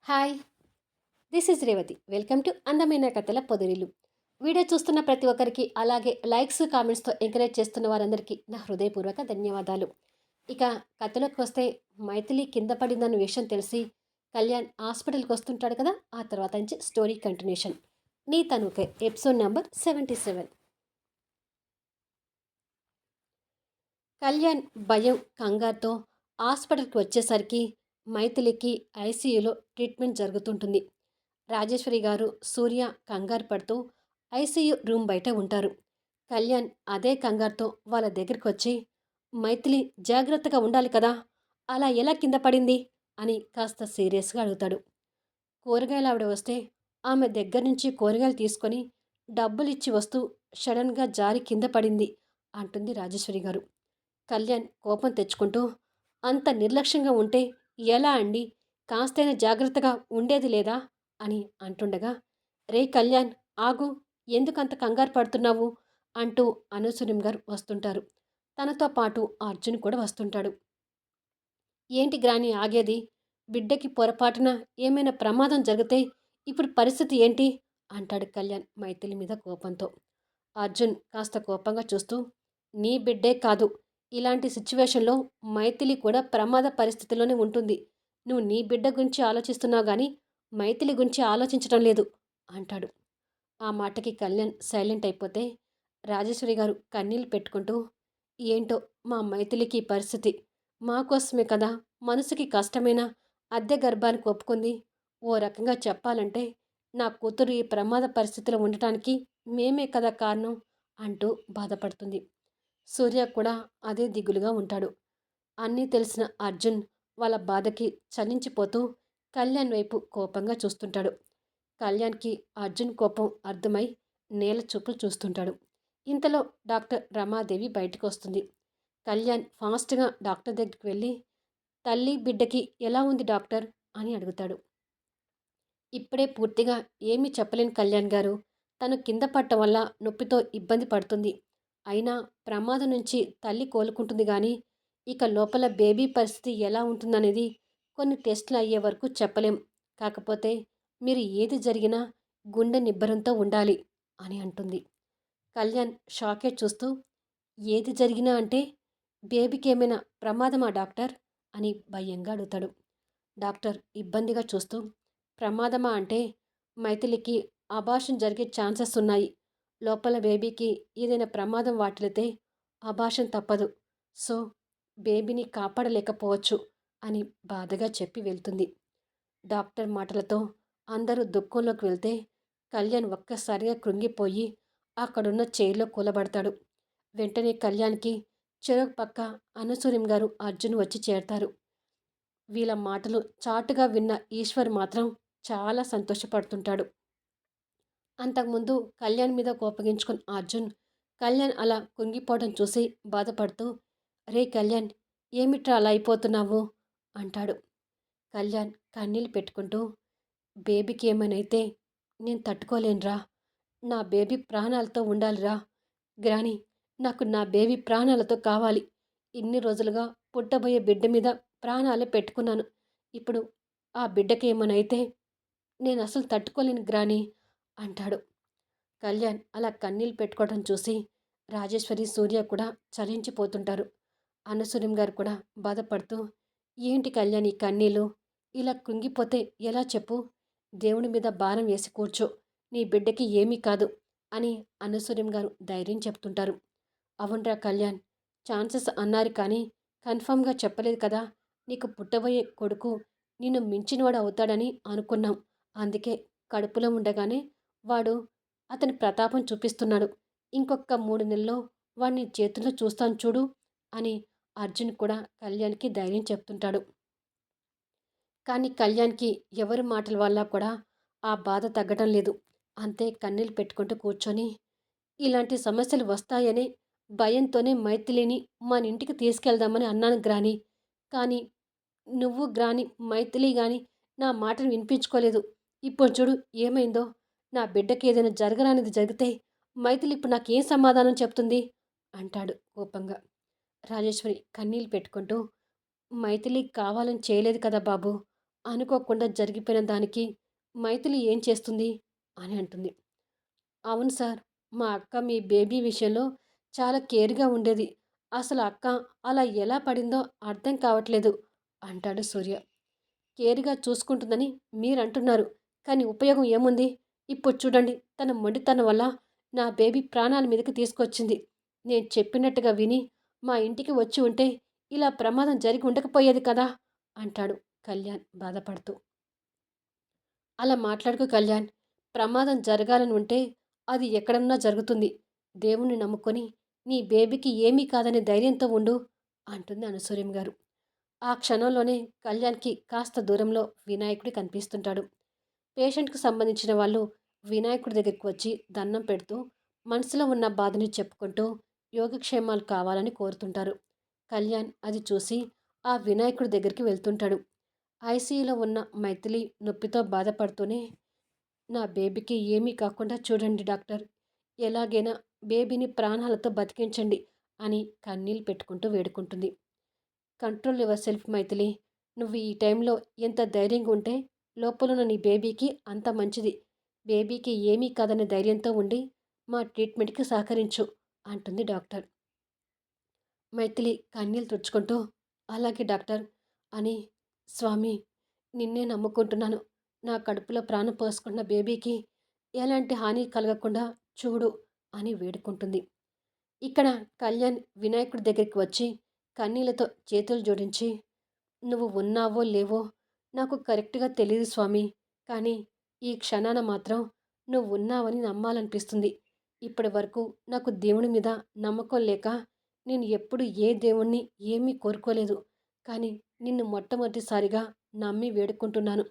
Hi, this is Revathi. Welcome to అందమైన కథల పొదరిల్లు. Video చూస్తున్న ప్రతి ఒక్కరికి, అలాగే లైక్స్, కామెంట్స్తో ఎంకరేజ్ చేస్తున్న వారందరికీ నా హృదయపూర్వక ధన్యవాదాలు. ఇక కథలోకి వస్తే, మైథిలి కింద పడిందన్న విషయం తెలిసి కళ్యాణ్ హాస్పిటల్కి వస్తుంటాడు కదా. ఆ తర్వాత నుంచి స్టోరీ కంటిన్యూషన్. నీ తనుకే ఎపిసోడ్ నెంబర్ 77. కళ్యాణ్ భయం, కంగారుతో హాస్పిటల్కి వచ్చేసరికి మైథిలికి ఐసీయూలో ట్రీట్మెంట్ జరుగుతుంటుంది. రాజేశ్వరి గారు, సూర్య కంగారు పడుతూ ఐసీయూ రూమ్ బయట ఉంటారు. కళ్యాణ్ అదే కంగారుతో వాళ్ళ దగ్గరికి వచ్చి, మైథిలి జాగ్రత్తగా ఉండాలి కదా, అలా ఎలా కింద పడింది అని కాస్త సీరియస్గా అడుగుతాడు. కూరగాయలు ఆవిడ వస్తే ఆమె దగ్గర నుంచి కూరగాయలు తీసుకొని డబ్బులు ఇచ్చి వస్తూ సడన్గా జారి కింద పడింది అంటుంది రాజేశ్వరి గారు. కళ్యాణ్ కోపం తెచ్చుకుంటూ, అంత నిర్లక్ష్యంగా ఉంటే ఎలా అండి, కాస్తైనా జాగ్రత్తగా ఉండేది లేదా అని అంటుండగా, రే కళ్యాణ్ ఆగు, ఎందుకంత కంగారు పడుతున్నావు అంటూ అనసూయం గారు వస్తుంటారు. తనతో పాటు అర్జున్ కూడా వస్తుంటాడు. ఏంటి గ్రాని ఆగేది, బిడ్డకి పొరపాటున ఏమైనా ప్రమాదం జరిగితే ఇప్పుడు పరిస్థితి ఏంటి అంటాడు కళ్యాణ్ మైథిలి మీద కోపంతో. అర్జున్ కాస్త కోపంగా చూస్తూ, నీ బిడ్డే కాదు, ఇలాంటి సిచ్యువేషన్లో మైథిలి కూడా ప్రమాద పరిస్థితిలోనే ఉంటుంది. నువ్వు నీ బిడ్డ గురించి ఆలోచిస్తున్నావు కానీ మైథిలి గురించి ఆలోచించడం లేదు అంటాడు. ఆ మాటకి కళ్యాణ్ సైలెంట్ అయిపోతే రాజేశ్వరి గారు కన్నీళ్ళు పెట్టుకుంటూ, ఏంటో మా మైథిలికి ఈ పరిస్థితి, మా కోసమే కదా, మనసుకి కష్టమైనా అద్దె గర్భానికి ఒప్పుకుంది. ఓ రకంగా చెప్పాలంటే నా కూతురు ఈ ప్రమాద పరిస్థితిలో ఉండటానికి మేమే కదా కారణం అంటూ బాధపడుతుంది. సూర్య కూడా అదే దిగులుగా ఉంటాడు. అన్నీ తెలిసిన అర్జున్ వాళ్ళ బాధకి చలించిపోతూ కళ్యాణ్ వైపు కోపంగా చూస్తుంటాడు. కళ్యాణ్కి అర్జున్ కోపం అర్థమై నేల చూపులు చూస్తుంటాడు. ఇంతలో డాక్టర్ రమాదేవి బయటకు వస్తుంది. కళ్యాణ్ ఫాస్ట్గా డాక్టర్ దగ్గరికి వెళ్ళి, తల్లి బిడ్డకి ఎలా ఉంది డాక్టర్ అని అడుగుతాడు. ఇప్పుడే పూర్తిగా ఏమీ చెప్పలేను కళ్యాణ్ గారు, తను కింద పట్టడం వల్ల నొప్పితో ఇబ్బంది పడుతుంది. అయినా ప్రమాదం నుంచి తల్లి కోలుకుంటుంది కానీ ఇక లోపల బేబీ పరిస్థితి ఎలా ఉంటుందనేది కొన్ని టెస్టులు అయ్యే వరకు చెప్పలేం. కాకపోతే మీరు ఏది జరిగినా గుండె నిబ్బరంతో ఉండాలి అని అంటుంది. కళ్యాణ్ షాకే చూస్తూ, ఏది జరిగినా అంటే బేబీకి ఏమైనా ప్రమాదమా డాక్టర్ అని భయంగా అడుగుతాడు. డాక్టర్ ఇబ్బందిగా చూస్తూ, ప్రమాదమా అంటే మైథిలికి అబార్షన్ జరిగే ఛాన్సెస్ ఉన్నాయి. లోపల బేబీకి ఏదైనా ప్రమాదం వాటిల్లితే అబార్షన్ తప్పదు. సో బేబీని కాపాడలేకపోవచ్చు అని బాధగా చెప్పి వెళ్తుంది. డాక్టర్ మాటలతో అందరూ దుఃఖంలోకి వెళ్తే కళ్యాణ్ ఒక్కసారిగా కృంగిపోయి అక్కడున్న చైర్లో కూలబడతాడు. వెంటనే కళ్యాణ్కి చెరొక పక్క అనసూయం గారు, అర్జున్ వచ్చి చేరతారు. వీళ్ళ మాటలు చాటుగా విన్న ఈశ్వర్ మాత్రం చాలా సంతోషపడుతుంటాడు. అంతకుముందు కళ్యాణ్ మీద కోపగించుకున్న అర్జున్ కళ్యాణ్ అలా కుంగిపోవడం చూసి బాధపడుతూ, రే కళ్యాణ్, ఏమిట్రా అలా అయిపోతున్నావు అంటాడు. కళ్యాణ్ కన్నీళ్ళు పెట్టుకుంటూ, బేబీకి ఏమైనైతే నేను తట్టుకోలేనురా, నా బేబీ ప్రాణాలతో ఉండాలిరా గ్రాని, నాకు నా బేబీ ప్రాణాలతో కావాలి. ఇన్ని రోజులుగా పుట్టబోయే బిడ్డ మీద ప్రాణాలే పెట్టుకున్నాను. ఇప్పుడు ఆ బిడ్డకి ఏమైనైతే నేను అసలు తట్టుకోలేను గ్రాని అంటాడు. కళ్యాణ్ అలా కన్నీళ్ళు పెట్టుకోవడం చూసి రాజేశ్వరి, సూర్య కూడా చలించిపోతుంటారు. అనసూయం గారు కూడా బాధపడుతూ, ఏంటి కళ్యాణ్ ఈ కన్నీళ్ళు, ఇలా కృంగిపోతే ఎలా చెప్పు, దేవుడి మీద భారం వేసి కూర్చో, నీ బిడ్డకి ఏమీ కాదు అని అనసూయం గారు ధైర్యం చెప్తుంటారు. అవునరా కళ్యాణ్, ఛాన్సెస్ అన్నారు కానీ కన్ఫామ్గా చెప్పలేదు కదా, నీకు పుట్టబోయే కొడుకు నిన్ను మించినవాడు అవుతాడని అనుకున్నాం. అందుకే కడుపులో ఉండగానే వాడు అతని ప్రతాపం చూపిస్తున్నాడు. ఇంకొక 3 నెలల్లో వాడిని చేతుల్లో చూస్తాను చూడు అని అర్జున్ కూడా కళ్యాణ్కి ధైర్యం చెప్తుంటాడు. కానీ కళ్యాణ్కి ఎవరి మాటల వల్ల కూడా ఆ బాధ తగ్గడం లేదు. అంతే కన్నీళ్ళు పెట్టుకుంటూ కూర్చొని, ఇలాంటి సమస్యలు వస్తాయనే భయంతోనే మైథిలిని మన ఇంటికి తీసుకెళ్దామని అన్నాను గ్రాని. కానీ నువ్వు గ్రాని, మైథిలి గాని నా మాటను వినిపించుకోలేదు. ఇప్పుడు చూడు ఏమైందో, నా బిడ్డకి ఏదైనా జరగరానిది జరిగితే మైథిలి ఇప్పుడు నాకేం సమాధానం చెప్తుంది అంటాడు కోపంగా. రాజేశ్వరి కన్నీళ్ళు పెట్టుకుంటూ, మైథిలి కావాలని చేయలేదు కదా బాబు, అనుకోకుండా జరిగిపోయిన దానికి మైథిలి ఏం చేస్తుంది అని అంటుంది. అవును సార్. మా అక్క మీ బేబీ విషయంలో చాలా కేర్‌గా ఉండేది. అసలు అక్క అలా ఎలా పడిందో అర్థం కావట్లేదు అంటాడు సూర్య. కేర్‌గా చూసుకుంటుందని మీరంటున్నారు. కానీ ఉపయోగం ఏముంది? ఇప్పుడు చూడండి తన మొండితనం వల్ల నా బేబీ ప్రాణాల మీదకి తీసుకొచ్చింది. నేను చెప్పినట్టుగా విని మా ఇంటికి వచ్చి ఉంటే ఇలా ప్రమాదం జరిగి ఉండకపోయేది కదా! అంటాడు కళ్యాణ్ బాధపడుతూ. అలా మాట్లాడకు కళ్యాణ్. ప్రమాదం జరగాలని ఉంటే అది ఎక్కడన్నా జరుగుతుంది. దేవుణ్ణి నమ్ముకొని నీ బేబీకి ఏమీ కాదనే ధైర్యంతో ఉండు అంటుంది అనసూయం గారు. ఆ క్షణంలోనే కళ్యాణ్కి కాస్త దూరంలో వినాయకుడి కనిపిస్తుంటాడు. పేషెంట్కి సంబంధించిన వాళ్ళు వినాయకుడి దగ్గరికి వచ్చి దండం పెడుతూ మనసులో ఉన్న బాధని చెప్పుకుంటూ యోగక్షేమాలు కావాలని కోరుతుంటారు. కళ్యాణ్ అది చూసి ఆ వినాయకుడి దగ్గరికి వెళ్తుంటాడు. ఐసీయూలో ఉన్న మైథిలి నొప్పితో బాధపడుతూనే నా బేబీకి ఏమీ కాకుండా చూడండి డాక్టర్. ఎలాగైనా బేబీని ప్రాణాలతో బతికించండి అని కన్నీళ్ళు పెట్టుకుంటూ వేడుకుంటుంది. Control yourself Maithili. నువ్వు ఈ టైంలో ఎంత ధైర్యంగా ఉంటే లోపలున్న నీ బేబీకి అంత మంచిది. బేబీకి ఏమీ కాదనే ధైర్యంతో ఉండి మా ట్రీట్మెంట్కి సహకరించు అంటుంది డాక్టర్. మైథిలి కన్నీళ్ళు తుడుచుకుంటూ అలాగే డాక్టర్ అని స్వామి నిన్నే నమ్ముకుంటున్నాను. నా కడుపులో ప్రాణం పోసుకున్న బేబీకి ఎలాంటి హాని కలగకుండా చూడు అని వేడుకుంటుంది. ఇక్కడ కళ్యాణ్ వినాయకుడి దగ్గరికి వచ్చి కన్నీళ్లతో చేతులు జోడించి నువ్వు ఉన్నావో లేవో నాకు కరెక్ట్గా తెలియదు స్వామి. కానీ ఈ క్షణాన మాత్రం నువ్వు ఉన్నావని నమ్మాలనిపిస్తుంది. ఇప్పటి వరకు నాకు దేవుని మీద నమ్మకం లేక నేను ఎప్పుడు ఏ దేవుణ్ణి ఏమీ కోరుకోలేదు. కానీ నిన్ను మొట్టమొదటిసారిగా నమ్మి వేడుకుంటున్నాను.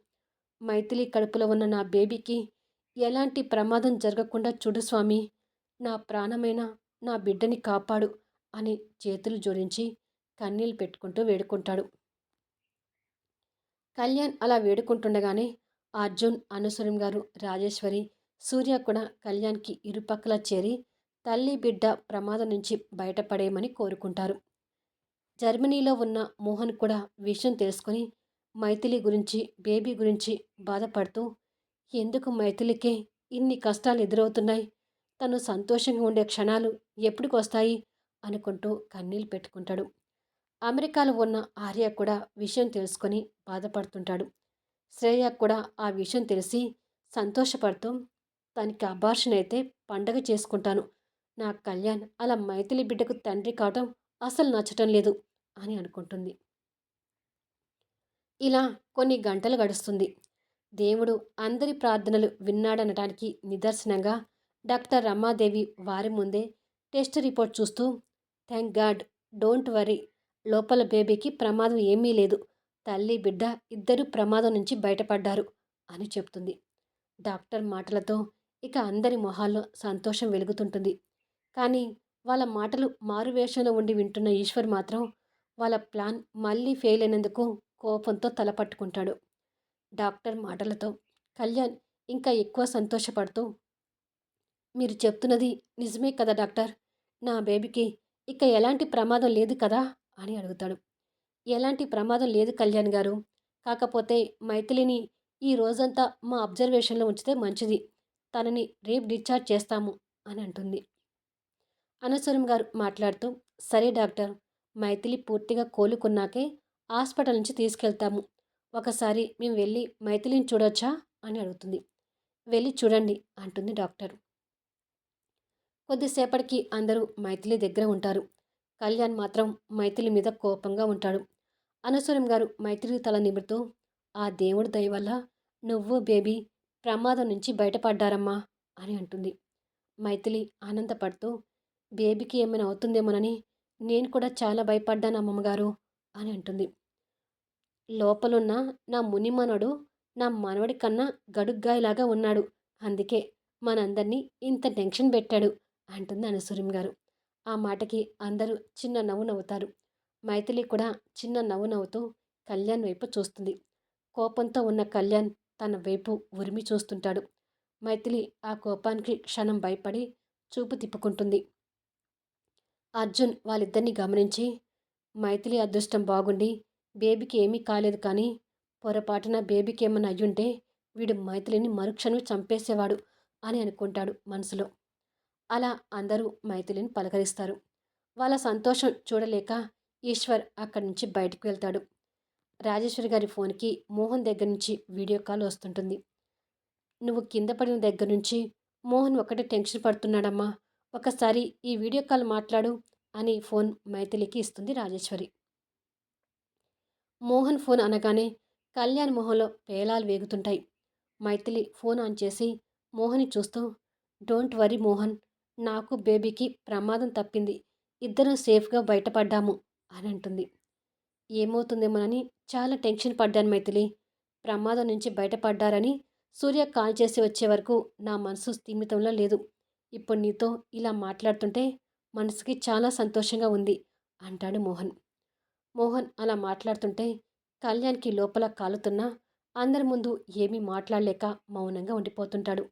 మైథిలి కడుపులో ఉన్న నా బేబీకి ఎలాంటి ప్రమాదం జరగకుండా చూడు స్వామి. నా ప్రాణమైన నా బిడ్డని కాపాడు అని చేతులు జోడించి కన్నీళ్ళు పెట్టుకుంటూ వేడుకుంటాడు. కళ్యాణ్ అలా వేడుకుంటుండగానే అర్జున్, అనసూయం గారు, రాజేశ్వరి, సూర్య కూడా కళ్యాణ్కి ఇరుపక్కల చేరి తల్లి బిడ్డ ప్రమాదం నుంచి బయటపడేయమని కోరుకుంటారు. జర్మనీలో ఉన్న మోహన్ కూడా విషయం తెలుసుకొని మైథిలి గురించి, బేబీ గురించి బాధపడుతూ ఎందుకు మైథిలికే ఇన్ని కష్టాలు ఎదురవుతున్నాయి? తను సంతోషంగా ఉండే క్షణాలు ఎప్పుడుకొస్తాయి? అనుకుంటూ కన్నీళ్ళు పెట్టుకుంటాడు. అమెరికాలో ఉన్న ఆర్య కూడా విషయం తెలుసుకొని బాధపడుతుంటాడు. శ్రేయ కూడా ఆ విషయం తెలిసి సంతోషపడుతూ తనకి అబార్షన్ అయితే పండగ చేసుకుంటాను. నా కళ్యాణ్ అలా మైథిలి బిడ్డకు తండ్రి కావటం అసలు నచ్చటం లేదు అని అనుకుంటుంది. ఇలా కొన్ని గంటలు గడుస్తుంది. దేవుడు అందరి ప్రార్థనలు విన్నాడనటానికి నిదర్శనంగా డాక్టర్ రమాదేవి వారి ముందే టెస్ట్ రిపోర్ట్ చూస్తూ థ్యాంక్ గాడ్, డోంట్ వరీ, లోపల బేబీకి ప్రమాదం ఏమీ లేదు. తల్లి బిడ్డ ఇద్దరూ ప్రమాదం నుంచి బయటపడ్డారు అని చెప్తుంది. డాక్టర్ మాటలతో ఇక అందరి మొహాల్లో సంతోషం వెలుగుతుంటుంది. కానీ వాళ్ళ మాటలు మారువేషంలో ఉండి వింటున్న ఈశ్వర్ మాత్రం వాళ్ళ ప్లాన్ మళ్ళీ ఫెయిల్ అయినందుకు కోపంతో తలపట్టుకుంటాడు. డాక్టర్ మాటలతో కళ్యాణ్ ఇంకా ఎక్కువ సంతోషపడుతూ మీరు చెప్తున్నది నిజమే కదా డాక్టర్? నా బేబీకి ఇక ఎలాంటి ప్రమాదం లేదు కదా అని అడుగుతాడు. ఎలాంటి ప్రమాదం లేదు కళ్యాణ్ గారు. కాకపోతే మైథిలిని ఈ రోజంతా మా అబ్జర్వేషన్లో ఉంచితే మంచిది. తనని రేపు డిశ్చార్జ్ చేస్తాము అని అంటుంది. అనసూరం గారు మాట్లాడుతూ సరే డాక్టర్, మైథిలి పూర్తిగా కోలుకున్నాకే హాస్పిటల్ నుంచి తీసుకెళ్తాము. ఒకసారి మేము వెళ్ళి మైథిలిని చూడొచ్చా అని అడుగుతుంది. వెళ్ళి చూడండి అంటుంది డాక్టర్. కొద్దిసేపటికి అందరూ మైథిలి దగ్గర ఉంటారు. కళ్యాణ్ మాత్రం మైథిలి మీద కోపంగా ఉంటాడు. అనసూయం గారు మైథిలి తల నిమురుతూ ఆ దేవుడి దయ వల్ల నువ్వు బేబీ ప్రమాదం నుంచి బయటపడ్డారమ్మా అని అంటుంది. మైథిలి ఆనందపడుతూ బేబీకి ఏమైనా అవుతుందేమోనని నేను కూడా చాలా భయపడ్డాను అమ్మమ్మగారు అని అంటుంది. లోపలున్న నా మునిమనుడు నా మనవడి కన్నా గడుగ్గాయలాగా ఉన్నాడు. అందుకే మనందరినీ ఇంత టెన్షన్ పెట్టాడు అంటుంది అనసూయం గారు. ఆ మాటకి అందరూ చిన్న నవ్వు నవ్వుతారు. మైథిలి కూడా చిన్న నవ్వు నవ్వుతూ కళ్యాణ్ వైపు చూస్తుంది. కోపంతో ఉన్న కళ్యాణ్ తన వైపు ఉరిమి చూస్తుంటాడు. మైథిలి ఆ కోపానికి క్షణం భయపడి చూపు తిప్పుకుంటుంది. అర్జున్ వాళ్ళిద్దరిని గమనించి మైథిలి అదృష్టం బాగుండి బేబీకి ఏమీ కాలేదు కానీ పొరపాటున బేబీకి ఏమన్నా అయ్యుంటే వీడు మైథిలిని మరుక్షణం చంపేసేవాడు అని అనుకుంటాడు మనసులో. అలా అందరూ మైథిలిని పలకరిస్తారు. వాళ్ళ సంతోషం చూడలేక ఈశ్వర్ అక్కడి నుంచి బయటకు వెళ్తాడు. రాజేశ్వరి గారి ఫోన్కి మోహన్ దగ్గర నుంచి వీడియో కాల్ వస్తుంటుంది. నువ్వు కింద పడిన దగ్గర నుంచి మోహన్ ఒకటే టెన్షన్ పడుతున్నాడమ్మా, ఒకసారి ఈ వీడియో కాల్ మాట్లాడు అని ఫోన్ మైథిలికి ఇస్తుంది రాజేశ్వరి. మోహన్ ఫోన్ అనగానే కళ్యాణ్ మొహంలో పేలాలు వేగుతుంటాయి. మైథిలి ఫోన్ ఆన్ చేసి మోహన్ని చూస్తూ, డోంట్ వరీ మోహన్, నాకు బేబీకి ప్రమాదం తప్పింది, ఇద్దరం సేఫ్గా బయటపడ్డాము అని అంటుంది. ఏమవుతుందేమోనని చాలా టెన్షన్ పడ్డాను మైథిలి. ప్రమాదం నుంచి బయటపడ్డారని సూర్య కాల్ చేసి వచ్చే వరకు నా మనసు స్థిమితంలో లేదు. ఇప్పుడు నీతో ఇలా మాట్లాడుతుంటే మనసుకి చాలా సంతోషంగా ఉంది అంటాడు మోహన్. మోహన్ అలా మాట్లాడుతుంటే కళ్యాణ్కి లోపల కాలుతున్నా అందరి ముందు ఏమీ మాట్లాడలేక మౌనంగా ఉండిపోతుంటాడు.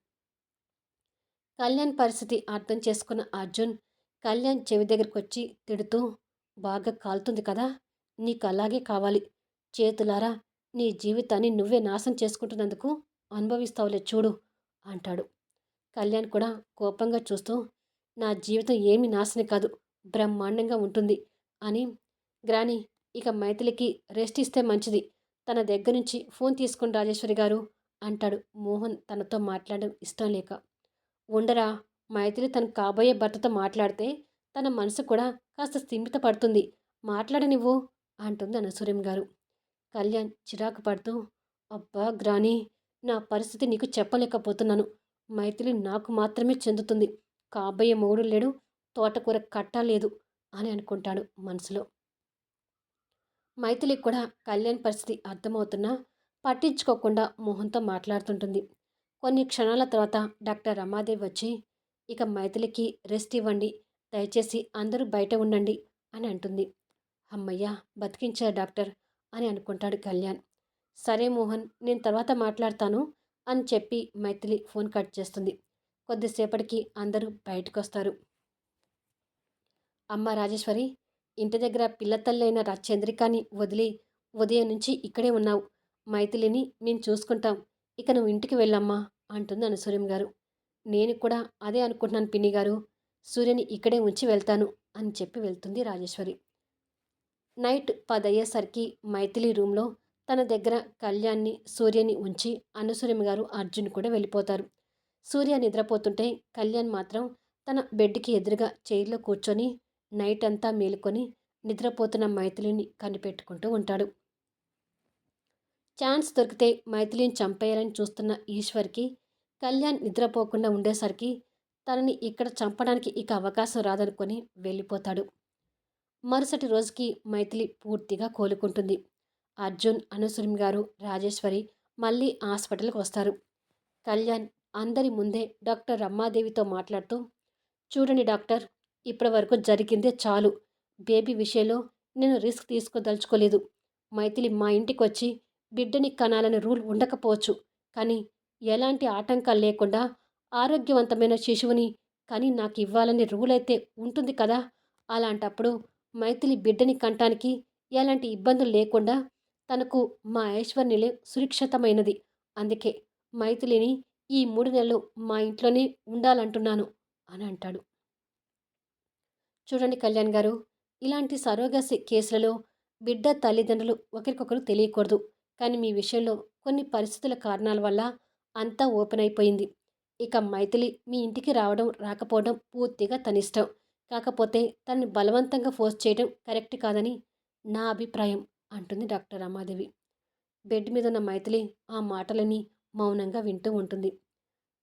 కళ్యాణ్ పరిస్థితి అర్థం చేసుకున్న అర్జున్ కళ్యాణ్ చెవి దగ్గరికి వచ్చి తిడుతూ, బాగా కాలుతుంది కదా, నీకు అలాగే కావాలి. చేతులారా నీ జీవితాన్ని నువ్వే నాశనం చేసుకుంటున్నందుకు అనుభవిస్తావులే చూడు అంటాడు. కళ్యాణ్ కూడా కోపంగా చూస్తూ, నా జీవితం ఏమీ నాశనం కాదు, బ్రహ్మాండంగా ఉంటుంది అని. గ్రాని, ఇక మైథిలికి రెస్ట్ ఇస్తే మంచిది, తన దగ్గర నుంచి ఫోన్ తీసుకుని రాజేశ్వరి గారు అంటాడు మోహన్ తనతో మాట్లాడడం ఇష్టం లేక. ఉండరా, మైథిలి తన కాబోయే భర్తతో మాట్లాడితే తన మనసు కూడా కాస్త స్థిమిత పడుతుంది, మాట్లాడనివ్వు అంటుంది అనసూయం గారు. కళ్యాణ్ చిరాకు పడుతూ, అబ్బా గ్రాని, నా పరిస్థితి నీకు చెప్పలేకపోతున్నాను. మైథిలి నాకు మాత్రమే చెందుతుంది, కాబోయే మొగుడు లేడు, తోటకూర కట్టా లేదు అని అనుకుంటాడు మనసులో. మైథిలికి కూడా కళ్యాణ్ పరిస్థితి అర్థమవుతున్నా పట్టించుకోకుండా మోహన్తో మాట్లాడుతుంటుంది. కొన్ని క్షణాల తర్వాత డాక్టర్ రమాదేవి వచ్చి, ఇక మైథిలికి రెస్ట్ ఇవ్వండి, దయచేసి అందరూ బయట ఉండండి అని అంటుంది. అమ్మయ్యా, బతికించారు డాక్టర్ అని అనుకుంటాడు కళ్యాణ్. సరే మోహన్, నేను తర్వాత మాట్లాడతాను అని చెప్పి మైథిలి ఫోన్ కట్ చేస్తుంది. కొద్దిసేపటికి అందరూ బయటకు వస్తారు. అమ్మ రాజేశ్వరి, ఇంటి దగ్గర పిల్లతల్లైన చంద్రికాని వదిలి ఉదయం నుంచి ఇక్కడే ఉన్నావు. మైథిలిని మేము చూసుకుంటాం, ఇక నువ్వు ఇంటికి వెళ్ళమ్మా అంటుంది అనసూయం గారు. నేను కూడా అదే అనుకుంటున్నాను పిన్ని గారు, సూర్యని ఇక్కడే ఉంచి వెళ్తాను అని చెప్పి వెళ్తుంది రాజేశ్వరి. నైట్ 10 అయ్యేసరికి మైథిలి రూమ్లో తన దగ్గర కళ్యాణ్ని సూర్యని ఉంచి అనసూయం గారు అర్జున్ కూడా వెళ్ళిపోతారు. సూర్య నిద్రపోతుంటే కళ్యాణ్ మాత్రం తన బెడ్కి ఎదురుగా చైర్లో కూర్చొని నైట్ అంతా మేలుకొని నిద్రపోతున్న మైథిలిని కనిపెట్టుకుంటూ ఉంటాడు. ఛాన్స్ దొరికితే మైథిలిని చంపేయాలని చూస్తున్న ఈశ్వర్కి కళ్యాణ్ నిద్రపోకుండా ఉండేసరికి తనని ఇక్కడ చంపడానికి ఇక అవకాశం రాదనుకొని వెళ్ళిపోతాడు. మరుసటి రోజుకి మైథిలి పూర్తిగా కోలుకుంటుంది. అర్జున్, అనసూయం గారు, రాజేశ్వరి మళ్ళీ హాస్పిటల్కి వస్తారు. కళ్యాణ్ అందరి ముందే డాక్టర్ రమ్మాదేవితో మాట్లాడుతూ, చూడండి డాక్టర్, ఇప్పటి వరకు జరిగిందే చాలు. బేబీ విషయంలో నేను రిస్క్ తీసుకోదలుచుకోలేదు. మైథిలి మా ఇంటికి వచ్చి బిడ్డని కనాలని రూల్ ఉండకపోవచ్చు, కానీ ఎలాంటి ఆటంకాలు లేకుండా ఆరోగ్యవంతమైన శిశువుని కని నాకు ఇవ్వాలని రూల్ అయితే ఉంటుంది కదా. అలాంటప్పుడు మైథిలి బిడ్డని కంటానికి ఎలాంటి ఇబ్బందులు లేకుండా తనకు మా ఐశ్వర్యలే సురక్షితమైనది. అందుకే మైథిలిని ఈ 3 నెలలు మా ఇంట్లోనే ఉండాలంటున్నాను అని అంటాడు. చూడండి కళ్యాణ్ గారు, ఇలాంటి సరోగసి కేసులలో బిడ్డ తల్లిదండ్రులు ఒకరికొకరు తెలియకూడదు. కానీ మీ విషయంలో కొన్ని పరిస్థితుల కారణాల వల్ల అంతా ఓపెన్ అయిపోయింది. ఇక మైథిలి మీ ఇంటికి రావడం రాకపోవడం పూర్తిగా తనిష్టం. కాకపోతే తనని బలవంతంగా ఫోర్స్ చేయడం కరెక్ట్ కాదని నా అభిప్రాయం అంటుంది డాక్టర్ రమాదేవి. బెడ్ మీద ఉన్న మైథిలి ఆ మాటలని మౌనంగా వింటూ ఉంటుంది.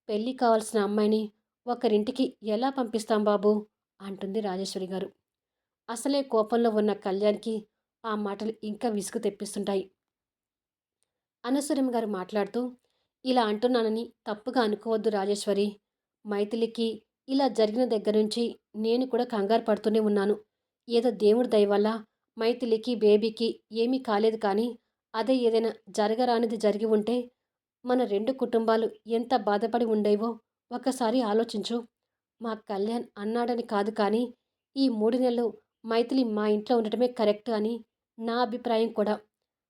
పెళ్ళి కావాల్సిన అమ్మాయిని ఒకరింటికి ఎలా పంపిస్తాం బాబు అంటుంది రాజేశ్వరి గారు. అసలే కోపంలో ఉన్న కళ్యాణ్కి ఆ మాటలు ఇంకా విసుగు తెప్పిస్తుంటాయి. అనసూయం గారు మాట్లాడుతూ, ఇలా అంటున్నానని తప్పుగా అనుకోవద్దు రాజేశ్వరి. మైథిలికి ఇలా జరిగిన దగ్గర నుంచి నేను కూడా కంగారు పడుతూనే ఉన్నాను. ఏదో దేవుడి దయ వల్ల మైథిలికి బేబీకి ఏమీ కాలేదు, కానీ అదే ఏదైనా జరగరానిది జరిగి ఉంటే మన 2 కుటుంబాలు ఎంత బాధపడి ఉండేవో ఒకసారి ఆలోచించు. మా కళ్యాణ్ అన్నాడని కాదు, కానీ ఈ 3 నెలలు మైథిలి మా ఇంట్లో ఉండటమే కరెక్ట్ అని నా అభిప్రాయం కూడా.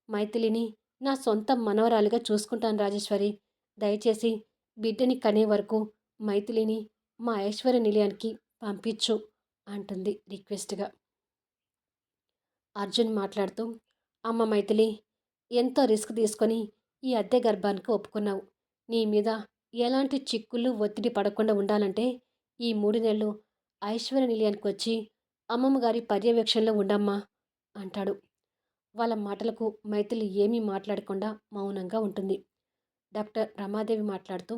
మైథిలిని నా సొంత మనవరాలిగా చూసుకుంటాను రాజేశ్వరి. దయచేసి బిడ్డని కనే వరకు మైథిలిని మా ఐశ్వర్య నిలయానికి పంపించు అంటుంది రిక్వెస్ట్గా. అర్జున్ మాట్లాడుతూ, అమ్మ మైథిలి, ఎంతో రిస్క్ తీసుకొని ఈ అద్దె గర్భానికి ఒప్పుకున్నావు. నీ మీద ఎలాంటి చిక్కులు ఒత్తిడి పడకుండా ఉండాలంటే ఈ 3 నెలలు ఐశ్వర్య నిలయానికి వచ్చి అమ్మమ్మ గారి పర్యవేక్షణలో ఉండమ్మా అంటాడు. వాళ్ళ మాటలకు మైథిలి ఏమీ మాట్లాడకుండా మౌనంగా ఉంటుంది. డాక్టర్ రమాదేవి మాట్లాడుతూ,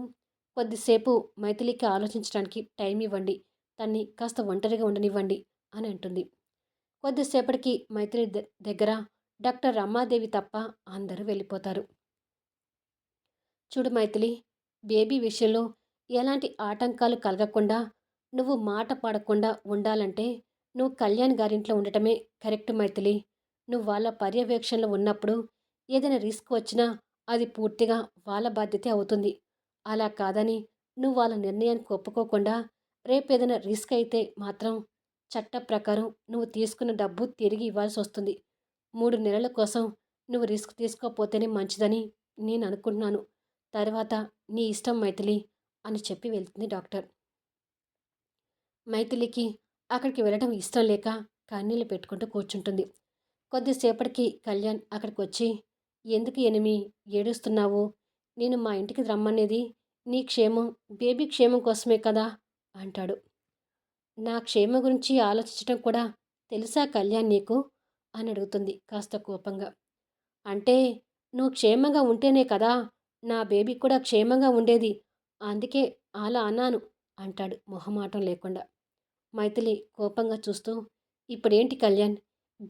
కొద్దిసేపు మైథిలికి ఆలోచించడానికి టైం ఇవ్వండి, తన్ని కాస్త ఒంటరిగా ఉండనివ్వండి అని అంటుంది. కొద్దిసేపటికి మైథిలి దగ్గర డాక్టర్ రమాదేవి తప్ప అందరూ వెళ్ళిపోతారు. చూడు మైథిలి, బేబీ విషయంలో ఎలాంటి ఆటంకాలు కలగకుండా నువ్వు మాట పడకుండా ఉండాలంటే నువ్వు కళ్యాణ్ గారింట్లో ఉండటమే కరెక్ట్ మైథిలి. నువ్వు వాళ్ళ పర్యవేక్షణలో ఉన్నప్పుడు ఏదైనా రిస్క్ వచ్చినా అది పూర్తిగా వాళ్ళ బాధ్యతే అవుతుంది. అలా కాదని నువ్వు వాళ్ళ నిర్ణయానికి ఒప్పుకోకుండా రేపేదైనా రిస్క్ అయితే మాత్రం చట్ట ప్రకారం నువ్వు తీసుకున్న డబ్బు తిరిగి ఇవ్వాల్సి వస్తుంది. 3 నెలల కోసం నువ్వు రిస్క్ తీసుకోపోతేనే మంచిదని నేను అనుకుంటున్నాను. తర్వాత నీ ఇష్టం మైథిలి అని చెప్పి వెళ్తుంది డాక్టర్. మైథిలికి అక్కడికి వెళ్ళడం ఇష్టం లేక కన్నీళ్ళు పెట్టుకుంటూ కూర్చుంటుంది. కొద్దిసేపటికి కళ్యాణ్ అక్కడికి వచ్చి, ఎందుకు ఎనిమి ఏడుస్తున్నావు? నేను మా ఇంటికి రమ్మనేది నీ క్షేమం, బేబీ క్షేమం కోసమే కదా అంటాడు. నా క్షేమం గురించి ఆలోచించడం కూడా తెలుసా కళ్యాణ్ నీకు అని అడుగుతుంది కాస్త కోపంగా. అంటే నువ్వు క్షేమంగా ఉంటేనే కదా నా బేబీ కూడా క్షేమంగా ఉండేది, అందుకే అలా అన్నాను అంటాడు మొహమాటం లేకుండా. మైథిలి కోపంగా చూస్తూ, ఇప్పుడేంటి కళ్యాణ్,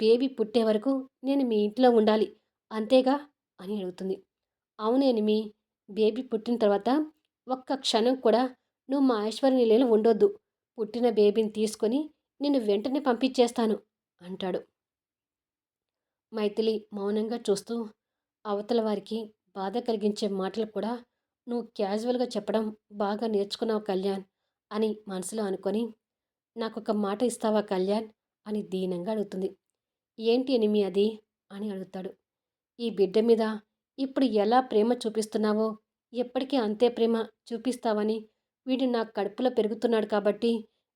బేబీ పుట్టే వరకు నేను మీ ఇంట్లో ఉండాలి అంతేగా అని అడుగుతుంది. అవునేనిమి, బేబీ పుట్టిన తర్వాత ఒక్క క్షణం కూడా నువ్వు మా ఐశ్వర్య నిలయంలో ఉండొద్దు. పుట్టిన బేబీని తీసుకొని నిన్ను వెంటనే పంపించేస్తాను అంటాడు. మైథిలి మౌనంగా చూస్తూ, అవతల వారికి బాధ కలిగించే మాటలు కూడా నువ్వు క్యాజువల్గా చెప్పడం బాగా నేర్చుకున్నావు కళ్యాణ్ అని మనసులో అనుకొని, నాకొక మాట ఇస్తావా కళ్యాణ్ అని దీనంగా అడుగుతుంది. ఏంటి ఎనిమి అది అని అడుగుతాడు. ఈ బిడ్డ మీద ఇప్పుడు ఎలా ప్రేమ చూపిస్తున్నావో ఎప్పటికీ అంతే ప్రేమ చూపిస్తావని, వీడు నా కడుపులో పెరుగుతున్నాడు కాబట్టి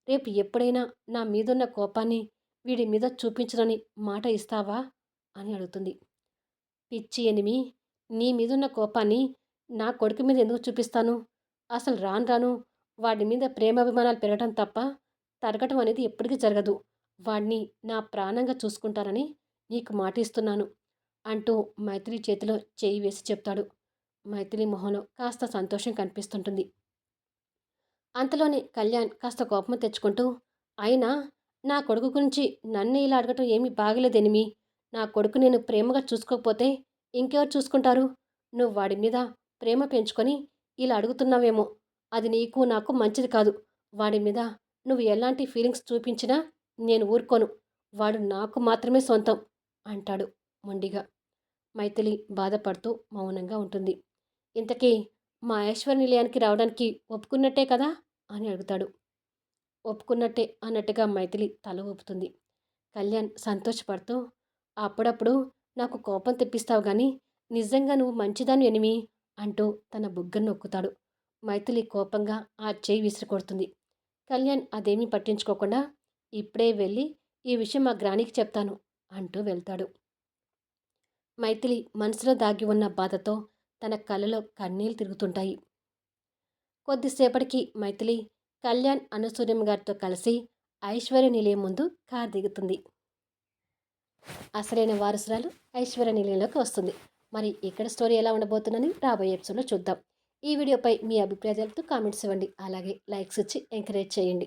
రేపు ఎప్పుడైనా నా మీదున్న కోపాన్ని వీడి మీద చూపించనని మాట ఇస్తావా అని అడుగుతుంది. పిచ్చి ఎనిమి, నీ మీదున్న కోపాన్ని నా కొడుకు మీద ఎందుకు చూపిస్తాను? అసలు రాను రాను వాడి మీద ప్రేమాభిమానాలు పెరగడం తప్ప తరగటం అనేది ఎప్పటికీ జరగదు. వాడిని నా ప్రాణంగా చూసుకుంటానని నీకు మాటిస్తున్నాను అంటూ మైథిలి చేతిలో చేయి వేసి చెప్తాడు. మైథిలి మొహంలో కాస్త సంతోషం కనిపిస్తుంటుంది. అంతలోనే కళ్యాణ్ కాస్త కోపం తెచ్చుకుంటూ, అయినా నా కొడుకు గురించి నన్ను ఇలా అడగటం ఏమీ బాగలేదెనిమి. నా కొడుకు నేను ప్రేమగా చూసుకోకపోతే ఇంకెవరు చూసుకుంటారు? నువ్వు వాడి మీద ప్రేమ పెంచుకొని ఇలా అడుగుతున్నావేమో. అది నీకు నాకు మంచిది కాదు. వాడి మీద నువ్వు ఎలాంటి ఫీలింగ్స్ చూపించినా నేను ఊరుకోను. వాడు నాకు మాత్రమే సొంతం అంటాడు మొండిగా. మైథిలి బాధపడుతూ మౌనంగా ఉంటుంది. ఇంతకీ మా ఐశ్వర్య నిలయానికి రావడానికి ఒప్పుకున్నట్టే కదా అని అడుగుతాడు. ఒప్పుకున్నట్టే అన్నట్టుగా మైథిలి తల ఊపుతుంది. కళ్యాణ్ సంతోషపడుతూ, అప్పుడప్పుడు నాకు కోపం తెప్పిస్తావు కానీ నిజంగా నువ్వు మంచిదాన్ని ఎనిమి అంటూ తన బుగ్గను నొక్కుతాడు. మైథిలి కోపంగా ఆ చేయి విసిరికొడుతుంది. కళ్యాణ్ అదేమీ పట్టించుకోకుండా, ఇప్పుడే వెళ్ళి ఈ విషయం మా గ్రానికి చెప్తాను అంటూ వెళ్తాడు. మైథిలి మనసులో దాగి ఉన్న బాధతో తన కళ్ళలో కన్నీళ్లు తిరుగుతుంటాయి. కొద్దిసేపటికి మైథిలి కళ్యాణ్ అనసూర్యం గారితో కలిసి ఐశ్వర్య నిలయం ముందు కారు దిగుతుంది. అసలైన వారసురాలు ఐశ్వర్య నిలయంలోకి వస్తుంది. మరి ఇక్కడ స్టోరీ ఎలా ఉండబోతుందని రాబోయే ఎపిసోడ్లో చూద్దాం. ఈ వీడియోపై మీ అభిప్రాయాలతో కామెంట్స్ ఇవ్వండి. అలాగే లైక్స్ ఇచ్చి ఎంకరేజ్ చేయండి.